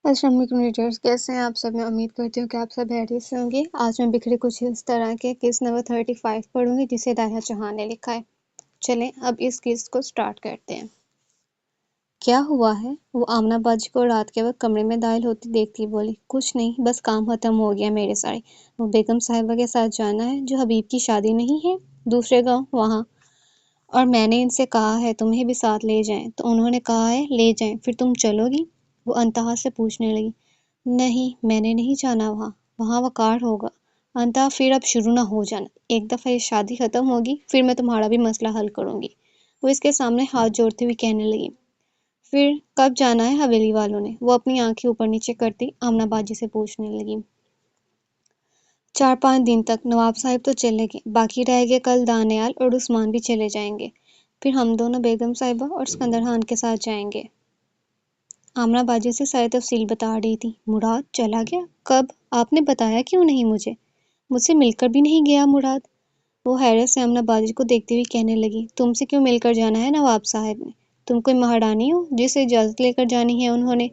السلام علیکم ریڈرز، کیسے ہیں آپ سب؟ میں امید کرتی ہوں کہ آپ سب خیریت سے ہوں گے۔ آج میں بکھرے کچھ اس طرح کے قسط نمبر 35 پڑھوں گی جسے داہیہ چوہان نے لکھا ہے۔ چلیں اب اس قسط کو سٹارٹ کرتے ہیں۔ کیا ہوا ہے؟ وہ آمنہ باجی کو رات کے وقت کمرے میں داخل ہوتی دیکھتی بولی، کچھ نہیں، بس کام ختم ہو گیا میرے سارے۔ وہ بیگم صاحبہ کے ساتھ جانا ہے جو حبیب کی شادی نہیں ہے دوسرے گاؤں وہاں، اور میں نے ان سے کہا ہے تمہیں بھی ساتھ لے جائیں تو انہوں نے کہا ہے لے جائیں، پھر تم چلو گی؟ وہ انتہا سے پوچھنے لگی۔ نہیں، میں نے نہیں جانا وہاں وقار ہوگا۔ انتہا، پھر اب شروع نہ ہو جانا، ایک دفعہ یہ شادی ختم ہوگی پھر میں تمہارا بھی مسئلہ حل کروں گی۔ وہ اس کے سامنے ہاتھ جوڑتے ہوئے کہنے لگی۔ پھر کب جانا ہے حویلی والوں نے؟ وہ اپنی آنکھیں اوپر نیچے کرتی آمنہ باجی سے پوچھنے لگی۔ 4-5 دن تک، نواب صاحب تو چلے گئے، باقی رہ گئے کل دانیال اور عثمان بھی چلے جائیں گے، پھر ہم دونوں بیگم صاحبہ اور اسکندر خان کے ساتھ جائیں گے۔ آمنہ باجی سے ساری تفصیل بتا رہی تھی۔ مراد چلا گیا؟ کب؟ آپ نے بتایا کیوں نہیں مجھ سے مل کر بھی نہیں گیا مراد؟ وہ حیرت سے آمنہ باجی کو دیکھتے ہوئے کہنے لگی، تم سے کیوں مل کر جانا ہے نواب صاحب نے؟ تم کوئی مہاڑانی ہو جسے اجازت لے کر جانی ہے انہوں نے؟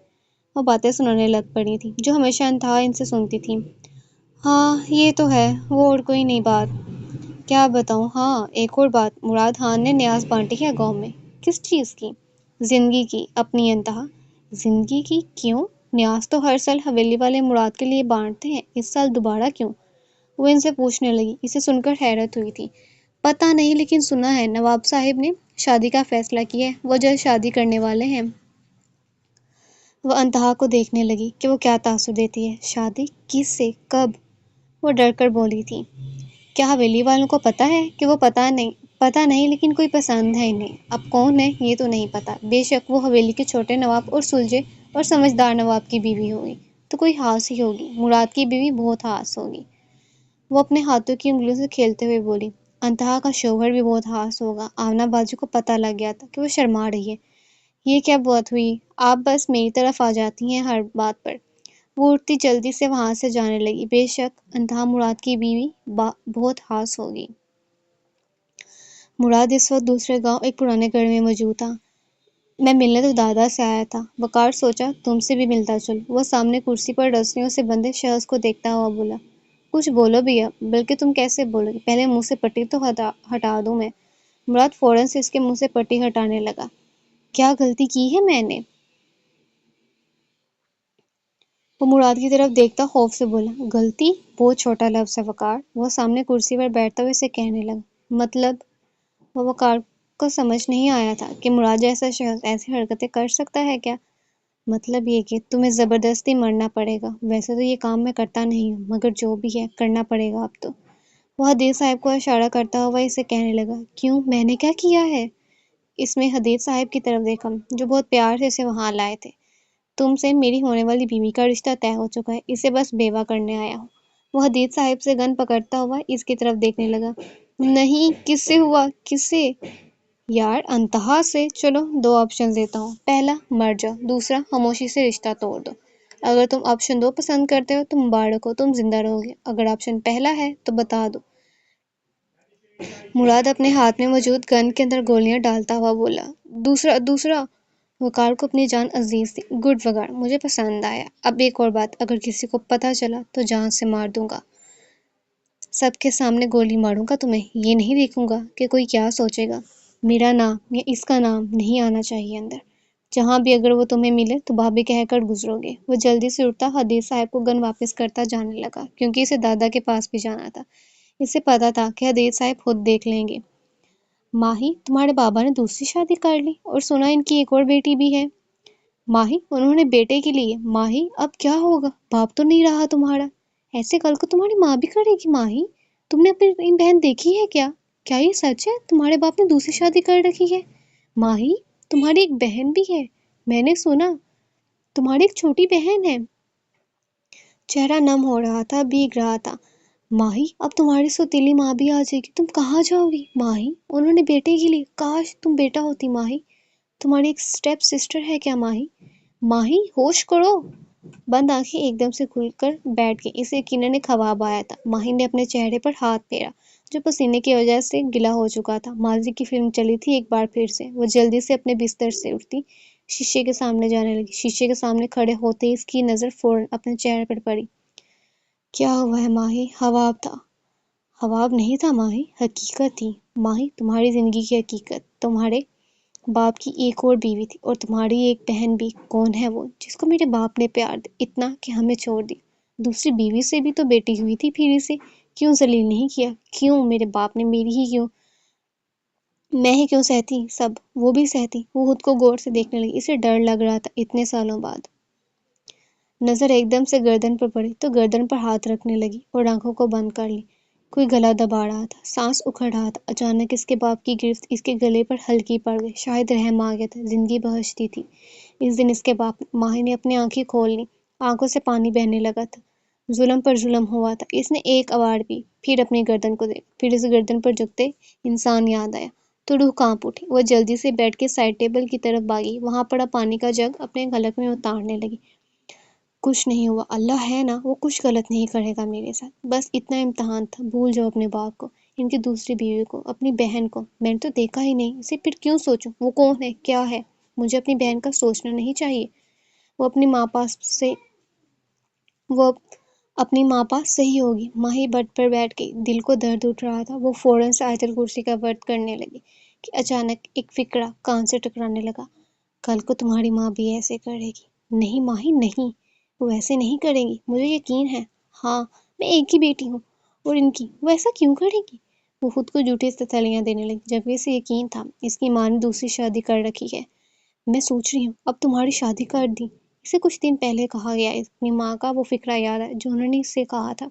وہ باتیں سنانے لگ پڑی تھی جو ہمیشہ انتہا ان سے سنتی تھی۔ ہاں یہ تو ہے، وہ اور کوئی نہیں بات۔ کیا بتاؤں؟ ہاں ایک اور بات، مراد خان نے نیاز بانٹی ہے گاؤں میں۔ کس چیز کی؟ زندگی کی۔ اپنی انتہا، زندگی کی؟ کیوں؟ نیاز تو ہر سال حویلی والے مراد کے لیے بانٹتے ہیں، اس سال دوبارہ کیوں؟ وہ ان سے پوچھنے لگی۔ اسے سن کر حیرت ہوئی تھی۔ پتہ نہیں، لیکن سنا ہے نواب صاحب نے شادی کا فیصلہ کیا ہے، وہ جلد شادی کرنے والے ہیں۔ وہ انتہا کو دیکھنے لگی کہ وہ کیا تاثر دیتی ہے۔ شادی؟ کس سے؟ کب؟ وہ ڈر کر بولی تھی۔ کیا حویلی والوں کو پتہ ہے؟ کہ وہ پتہ نہیں لیکن کوئی پسند ہے انہیں۔ اب کون ہے یہ تو نہیں پتہ، بے شک وہ حویلی کے چھوٹے نواب اور سلجھے اور سمجھدار نواب کی بیوی ہوگی تو کوئی خاص ہی ہوگی، مراد کی بیوی بہت خاص ہوگی۔ وہ اپنے ہاتھوں کی انگلیوں سے کھیلتے ہوئے بولی، انتہا کا شوہر بھی بہت خاص ہوگا۔ آمنہ باجی کو پتہ لگ گیا تھا کہ وہ شرما رہی ہے۔ یہ کیا بات ہوئی؟ آپ بس میری طرف آ جاتی ہیں ہر بات پر۔ وہ اٹھتی جلدی سے وہاں سے جانے لگی۔ بے شک انتہا مراد کی بیوی بہت خاص ہوگی۔ مراد اس وقت دوسرے گاؤں ایک پرانے گھر میں موجود تھا۔ میں ملنے تو دادا سے آیا تھا۔ وقار سوچا تم سے بھی ملتا چل۔ وہ سامنے کرسی پر رسیوں سے بندھے شخص کو دیکھتا ہوا بولا، کچھ بولو بھیا، بلکہ تم کیسے بولو گے؟ پہلے منہ سے پٹی تو ہٹا دوں میں۔ مراد فوراً سے اس کے منہ سے پٹی ہٹانے لگا۔ کیا غلطی کی ہے میں نے؟ وہ مراد کی طرف دیکھتا خوف سے بولا، غلطی؟ بہت چھوٹا لفظ ہے وقار۔ وہ سامنے کرسی پر بیٹھتا ہوئے اسے کہنے لگا، مطلب؟ وہ وقار کو سمجھ نہیں آیا تھا کہ مراد جیسا شخص ایسی حرکتیں کر سکتا ہے کیا؟ مطلب یہ کہ تمہیں زبردستی مرنا پڑے گا۔ ویسے تو یہ کام میں کرتا نہیں ہوں، مگر جو بھی ہے کرنا پڑے گا اب تو۔ وہ حدیث صاحب کو اشارہ کرتا ہوا اسے کہنے لگا، کیوں، میں نے کیا کیا ہے؟ اس میں حدیث صاحب کی طرف دیکھا جو بہت پیار سے اسے وہاں لائے تھے۔ تم سے میری ہونے والی بیوی کا رشتہ طے ہو چکا ہے، اسے بس بیوہ کرنے آیا ہوں۔ وہ حدیث صاحب سے گن پکڑتا ہوا اس کی طرف دیکھنے لگا۔ نہیں، کس سے ہوا؟ کس سے؟ یار انتہا سے۔ چلو 2 آپشن دیتا ہوں، پہلا مر جاؤ، دوسرا خاموشی سے رشتہ توڑ دو۔ اگر تم آپشن 2 پسند کرتے ہو تو مبارک ہو، تم زندہ رہو گے، اگر آپشن پہلا ہے تو بتا دو۔ مراد اپنے ہاتھ میں موجود گن کے اندر گولیاں ڈالتا ہوا بولا، دوسرا۔ وقار کو اپنی جان عزیز تھی۔ گڈ وقار، مجھے پسند آیا۔ اب ایک اور بات، اگر کسی کو پتہ چلا تو جان سے مار دوں گا، سب کے سامنے گولی ماروں گا تمہیں، یہ نہیں دیکھوں گا کہ کوئی کیا سوچے گا۔ میرا نام یا اس کا نام نہیں آنا چاہیے اندر، جہاں بھی اگر وہ تمہیں ملے تو بھابھی کہہ کر گزرو گے۔ وہ جلدی سے اٹھتا حدیث صاحب کو گن واپس کرتا جانے لگا، کیونکہ اسے دادا کے پاس بھی جانا تھا۔ اسے پتا تھا کہ حدیث صاحب خود دیکھ لیں گے۔ ماہی، تمہارے بابا نے دوسری شادی کر لی اور سنا ان کی ایک اور بیٹی بھی ہے۔ ماہی، انہوں نے بیٹے کے لیے؟ ماہی، اب کیا ہوگا؟ باپ تو نہیں رہا تمہارا، ایسے کل کو تمہاری ماں بھی کرے گی۔ ماہی، تم نے اپنی بہن دیکھی ہے کیا؟ کیا یہ سچ ہے تمہارے باپ نے دوسری شادی کر رکھی ہے؟ ماہی، تمہاری ایک بہن بھی ہے، میں نے سنا تمہاری ایک چھوٹی بہن ہے۔ چہرہ نم ہو رہا تھا، بھیگ رہا تھا۔ ماہی، اب تمہاری سوتیلی ماں بھی آ جائے گی، تم کہاں جاؤ گی؟ ماہی، انہوں نے بیٹے کے لیے، کاش تم بیٹا ہوتی۔ ماہی، تمہاری ایک سٹیپ سسٹر ہے کیا؟ ماہی، ماہی ہوش کرو۔ بند آنکھیں ایک دم سے کھل کر بیٹھ گئی، اسے یقیناً ایک خواب آیا تھا۔ ماہی نے اپنے چہرے پر ہاتھ پھیرا جو پسینے کی وجہ سے گیلا ہو چکا تھا۔ ماضی کی فلم چلی تھی ایک بار پھر سے۔ وہ جلدی سے اپنے بستر سے اٹھتی، شیشے کے سامنے جانے لگی۔ شیشے کے سامنے کھڑے ہوتے ہی اس کی نظر فوراً اپنے چہرے پر پڑی۔ کیا ہوا ہے ماہی؟ خواب تھا۔ خواب نہیں تھا ماہی، حقیقت تھی۔ ماہی، تمہاری زندگی کی حقیقت۔ تمہارے باپ کی ایک اور بیوی تھی اور تمہاری ایک بہن بھی۔ کون ہے وہ جس کو میرے باپ نے پیار دیا اتنا کہ ہمیں چھوڑ دیا؟ دوسری بیوی سے بھی تو بیٹی ہوئی تھی، پھر اسے کیوں ذلیل نہیں کیا؟ کیوں میرے باپ نے میری ہی کیوں؟ میں ہی کیوں سہتی سب؟ وہ بھی سہتی۔ وہ خود کو غور سے دیکھنے لگی۔ اسے ڈر لگ رہا تھا اتنے سالوں بعد۔ نظر ایک دم سے گردن پر پڑی تو گردن پر ہاتھ رکھنے لگی اور آنکھوں کو بند کر لی۔ کوئی گلا دبا رہا تھا، سانس اکھڑ رہا تھا۔ اچانک اس کے باپ کی گرفت اس کے گلے پر ہلکی پڑ گئی۔ شاید رحم آ گیا تھا، زندگی بخشتی تھی اس دن اس کے باپ نے۔ ماہی نے اپنی آنکھیں کھول لی، آنکھوں سے پانی بہنے لگا تھا۔ ظلم پر ظلم ہوا تھا۔ اس نے ایک اوار پی، پھر اپنی گردن کو دیکھا، پھر اس گردن پر جھکتے انسان یاد آیا تو روح کانپ اٹھی۔ وہ جلدی سے بیٹھ کے سائڈ ٹیبل کی طرف بھاگی، وہاں پڑا پانی کا جگ اپنے غلق میں اتارنے لگی۔ کچھ نہیں ہوا، اللہ ہے نا، وہ کچھ غلط نہیں کرے گا میرے ساتھ۔ بس اتنا امتحان تھا، بھول جاؤ اپنے باپ کو، ان کی دوسری بیوی کو، اپنی بہن کو۔ میں نے تو دیکھا ہی نہیں، اسے پھر کیوں سوچوں؟ وہ کون ہے، کیا ہے؟ مجھے اپنی بہن کا سوچنا نہیں چاہیے؟ وہ اپنی ماں پاس صحیح ہوگی۔ ماہی بٹ پر بیٹھ گئی، دل کو درد اٹھ رہا تھا۔ وہ فوراً سے آیت الکرسی کا ورد کرنے لگی کہ اچانک ایک فکرہ کان سے ٹکرانے لگا۔ کل کو تمہاری ماں بھی ایسے کرے گی۔ نہیں ماہی نہیں، وہ ایسے نہیں کرے گی، مجھے یقین ہے۔ ہاں، میں ایک ہی بیٹی ہوں اور ان کی، وہ ایسا کیوں کرے گی؟ وہ خود کو جھوٹی تسلیاں دینے لگی، جبکہ اسے یقین تھا اس کی ماں نے دوسری شادی کر رکھی ہے۔ میں سوچ رہی ہوں اب تمہاری شادی کر دی، اسے کچھ دن پہلے کہا گیا۔ اپنی ماں کا وہ فکرہ یاد ہے جو انہوں نے اس سے کہا تھا۔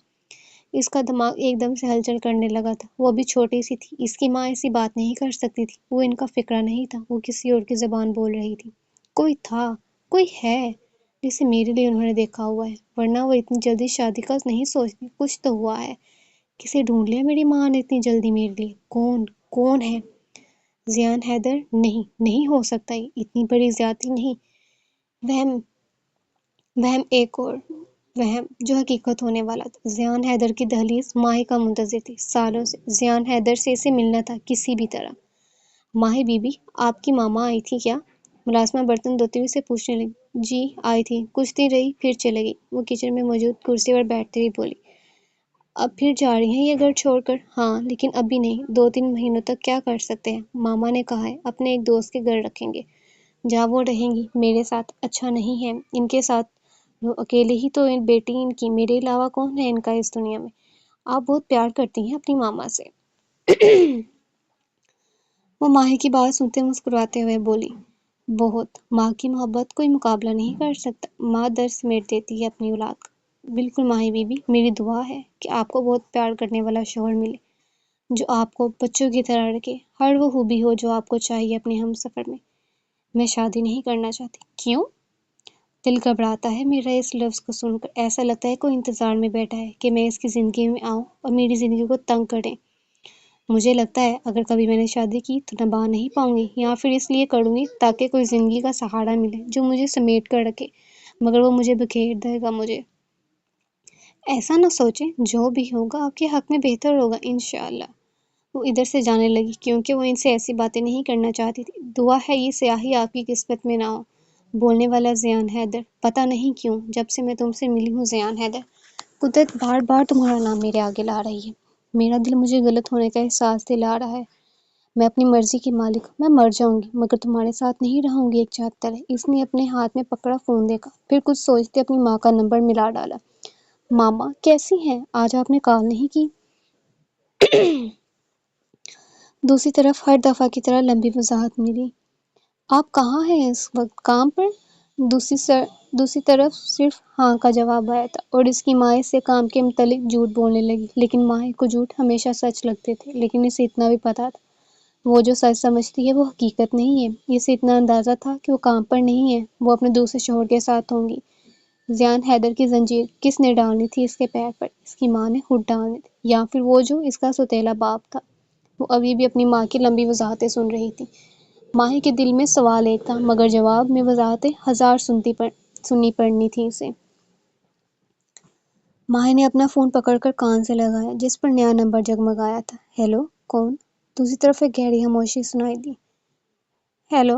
اس کا دماغ ایک دم سے ہلچل کرنے لگا تھا۔ وہ ابھی چھوٹی سی تھی، اس کی ماں ایسی بات نہیں کر سکتی تھی۔ وہ ان کا فکرہ نہیں تھا، وہ کسی اور کی زبان بول رہی تھی۔ کوئی تھا، کوئی ہے جسے میرے لیے انہوں نے دیکھا ہوا ہے، ورنہ وہ اتنی جلدی شادی کا نہیں سوچتی۔ کچھ تو ہوا ہے، کسے ڈھونڈ لیا میری ماں نے اتنی جلدی میرے لیے؟ کون ہے؟ ذیان حیدر؟ نہیں ہو سکتا، یہ اتنی بڑی زیادتی نہیں۔ وہم ایک اور وہم جو حقیقت ہونے والا تھا۔ ذیان حیدر کی دہلیز ماہی کا منتظر تھی سالوں سے۔ ذیان حیدر سے اسے ملنا تھا کسی بھی طرح۔ ماہی بی بی، آپ کی ماما آئی تھی کیا؟ ملازمہ برتن دھوتے ہوئے سے پوچھنے لگی۔ جی آئی تھی، کچھ دیر رہی پھر چلے گئی۔ وہ کچن میں موجود کرسی پر بیٹھتے ہوئے بولی۔ اب پھر جا رہی ہیں یہ گھر چھوڑ کر؟ ہاں، لیکن ابھی نہیں، 2-3 مہینوں تک کیا کر سکتے ہیں؟ ماما نے کہا ہے اپنے ایک دوست کے گھر رکھیں گے، جہاں وہ رہیں گی۔ میرے ساتھ اچھا نہیں ہے ان کے ساتھ؟ وہ اکیلے ہی تو بیٹی ان کی، میرے علاوہ کون ہے ان کا اس دنیا میں؟ آپ بہت پیار کرتی ہیں اپنی ماما سے۔ وہ ماہی کی بات سنتے مسکراتے ہوئے بولی۔ بہت۔ ماں کی محبت کوئی مقابلہ نہیں کر سکتا۔ ماں درد سمیٹ دیتی ہے اپنی اولاد کا۔ بالکل ماہی بی بی، میری دعا ہے کہ آپ کو بہت پیار کرنے والا شوہر ملے، جو آپ کو بچوں کی طرح رکھے، ہر وہ خوبی ہو جو آپ کو چاہیے اپنے ہم سفر میں۔ میں شادی نہیں کرنا چاہتی۔ کیوں؟ دل گھبراتا ہے میرا اس لفظ کو سن کر۔ ایسا لگتا ہے کوئی انتظار میں بیٹھا ہے کہ میں اس کی زندگی میں آؤں اور میری زندگی کو تنگ کریں۔ مجھے لگتا ہے اگر کبھی میں نے شادی کی تو نبھا نہیں پاؤں گی، یا پھر اس لیے کروں گی تاکہ کوئی زندگی کا سہارا ملے جو مجھے سمیٹ کر رکھے، مگر وہ مجھے بکھیر دے گا مجھے۔ ایسا نہ سوچیں، جو بھی ہوگا آپ کے حق میں بہتر ہوگا انشاءاللہ۔ وہ ادھر سے جانے لگی کیونکہ وہ ان سے ایسی باتیں نہیں کرنا چاہتی تھی۔ دعا ہے یہ سیاہی آپ کی قسمت میں نہ ہو۔ بولنے والا ذیان حیدر۔ پتہ نہیں کیوں جب سے میں تم سے ملی ہوں ذیان حیدر، قدرت بار بار تمہارا نام میرے آگے لا رہی ہے۔ میرا دل مجھے غلط ہونے کا احساس دلا رہا ہے۔ میں اپنی مرضی کی مالک ہوں، میں مر جاؤں گی مگر تمہارے ساتھ نہیں رہوں گی ایک چاہت طرح۔ اس نے اپنے ہاتھ میں پکڑا فون دیکھا، پھر کچھ سوچتے اپنی ماں کا نمبر ملا ڈالا۔ ماما کیسی ہیں؟ آج آپ نے کال نہیں کی؟ دوسری طرف ہر دفعہ کی طرح لمبی وضاحت ملی۔ آپ کہاں ہیں اس وقت؟ کام پر؟ دوسری طرف صرف ہاں کا جواب آیا تھا، اور اس کی ماں اس سے کام کے متعلق جھوٹ بولنے لگی۔ لیکن ماہی کو جھوٹ ہمیشہ سچ لگتے تھے، لیکن اسے اتنا بھی پتا تھا وہ جو سچ سمجھتی ہے وہ حقیقت نہیں ہے۔ اسے اتنا اندازہ تھا کہ وہ کام پر نہیں ہے، وہ اپنے دوسرے شوہر کے ساتھ ہوں گی۔ ذیان حیدر کی زنجیر کس نے ڈالنی تھی اس کے پیر پر؟ اس کی ماں نے خود ڈالنی تھی، یا پھر وہ جو اس کا سوتیلا باپ تھا؟ وہ ابھی بھی اپنی ماں کی لمبی وضاحتیں سن رہی تھی۔ ماہی کے دل میں سوال ایک تھا، مگر جواب میں وضاحتیں ہزار سننی پڑنی تھی اسے۔ ماہی نے اپنا فون پکڑ کر کان سے لگایا جس پر نیا نمبر جگمگایا تھا۔ ہیلو، کون؟ دوسری طرف ایک گہری خاموشی سنائی دی۔ ہیلو،